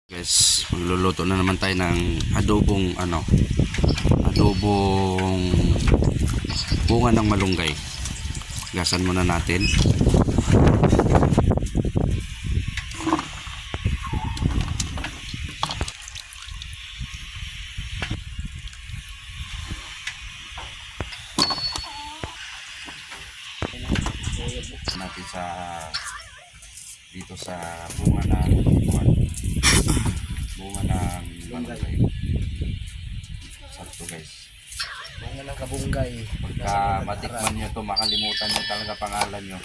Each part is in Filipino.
Guys, magluluto na naman tayo ng adobong bunga ng malunggay. Gasan muna natin. Natin sa dito sa bunga ng malunggay. Sakto guys. Bunga ng kabunggay. Pagka matikman nyo to, makalimutan nyo talaga pangalan nyo.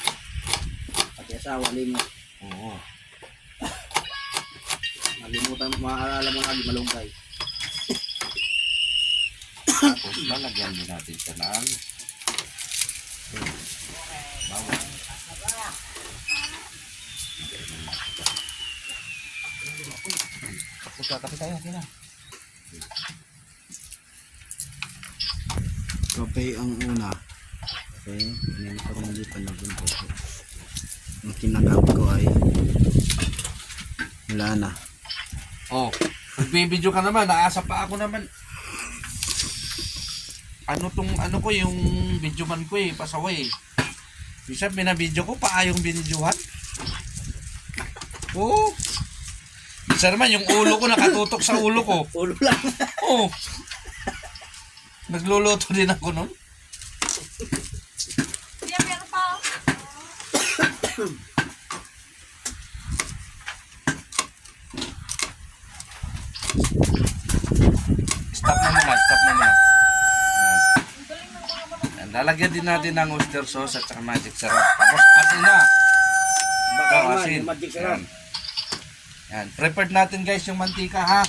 Pati asawa, limot. Oo. Malimutan, maaalala mo lagi malunggay. Tapos lalagyan din natin siya ng bawang. Tapos tayo, kaya. Kape ang una. Okay, ngayon ko rin hindi pa nagunto. Ang kinakap ko ay wala na. Oh, nagbibideo ka naman, naasa pa ako naman. Ano ko yung video man ko pasaway. Bisa binabidyo ko pa yung binidyohan. Oh. Bisa naman yung ulo ko nakatutok sa ulo ko. Ulo lang. Oh. Nagluluto din ako nun. Stop na muna. Yan, lalagyan din natin ng oyster sauce at saka magic syrup. Tapos asin na. Baka Oh, naman, asin. yung magic sarap. Yan. Prepared natin guys yung mantika ha.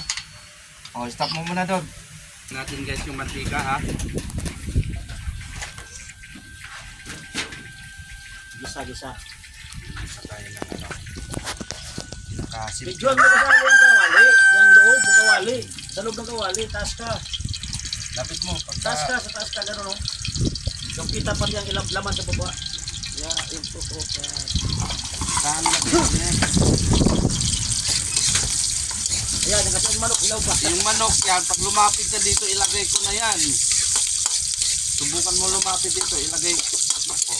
O, stop mo muna doon. Natin guys yung mantika ha. Gisa-gisa. Tayo ng pinakasim. Medyoan mo kasama yung kawali. Yung loob ng kawali. Sa loob ng kawali, taas ka. Lapit mo. Taas ka, sa taas ka, gano'n no? Yung kita pa niyang ilang laman sa baba. Yeah, yung tutok. Saan lapit mo yan? Ayan, yung kasi yung manok, ilaw pa. Yung manok yan, pag lumapit ka dito, ilagay ko na yan. Subukan mo lumapit dito, ilagay ko. Ako.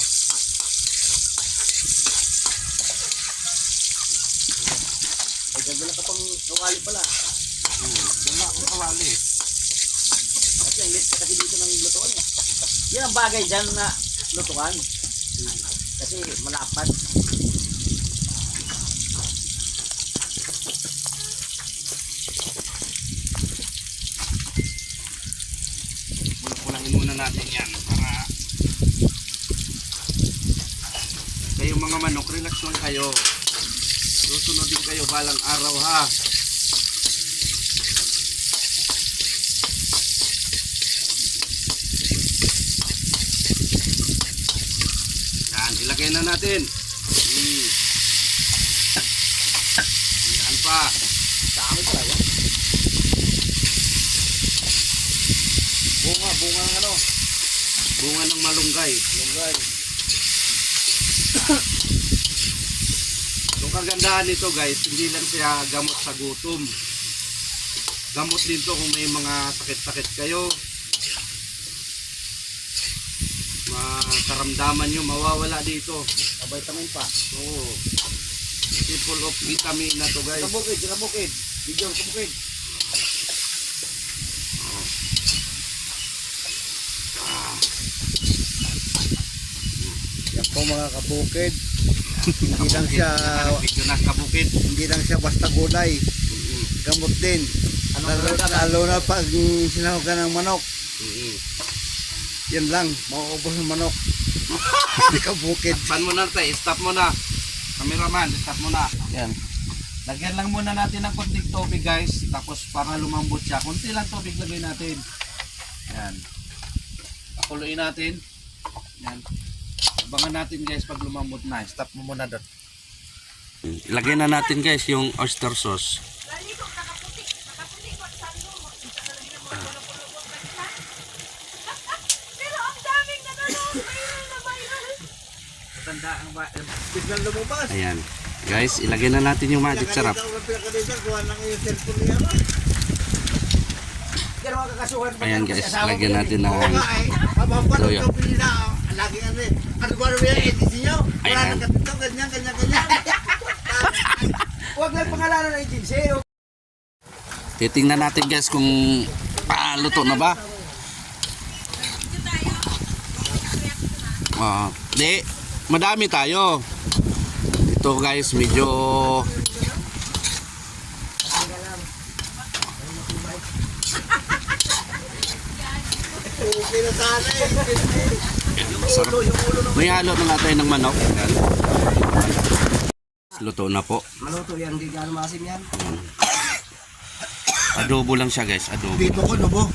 Ay, gagawin ka pang kawali pala. Wala akong kawali. Kasi ang lit kasi dito ng lutuan eh. Yan ang bagay dyan na lutuan. Kasi malapad. Pulahin muna natin yan para kayong mga manok, relax lang kayo. Susunod din kayo balang araw ha. Yan, ilagay na natin. Yan pa. Dami pala yan. Bunga ng ano? Bunga ng malunggay. Lunggay. Yung kagandahan nito guys, hindi lang siya gamot sa gutom. Gamot din to kung may mga sakit-sakit kayo. Makaramdaman nyo, mawawala dito. Vitamin pa. Oo. Full of vitamin na to guys. Sa bukid. Video sa bukid. Yan po mga kabukid. Hindi lang siya Video na kabukid. hindi lang siya basta gulay. Gamot din. Lalo na pag sinahugan ng manok. Yan lang, mauubos ng manok. Hindi ka bukid. Pan mo na tayo, stop mo na. Cameraman, stop mo na. Yan. Lagyan lang muna natin ng konting tubig guys. Tapos para lumambot siya. Kunti lang tubig lagay natin. Yan. Pakuluin natin. Yan. Abangan natin guys pag lumambot na. Stop mo muna doon. Lagyan na natin guys yung oyster sauce. Tanda ang biglang lumabas. Ayan. Guys, ilagay na natin yung magic sarap. Ayan guys, lagyan natin ng toyo. Ayan. Huwag lang pangalanan ng agency. Titingnan natin guys kung luto na ba. Di, madami tayo. Ito guys, medyo masarap. May halo na nga tayo ng manok. Ayan. Luto na po. Maluto yan, hindi gano'ng masim yan. Adobo lang siya guys, adobo. Dito ko, no,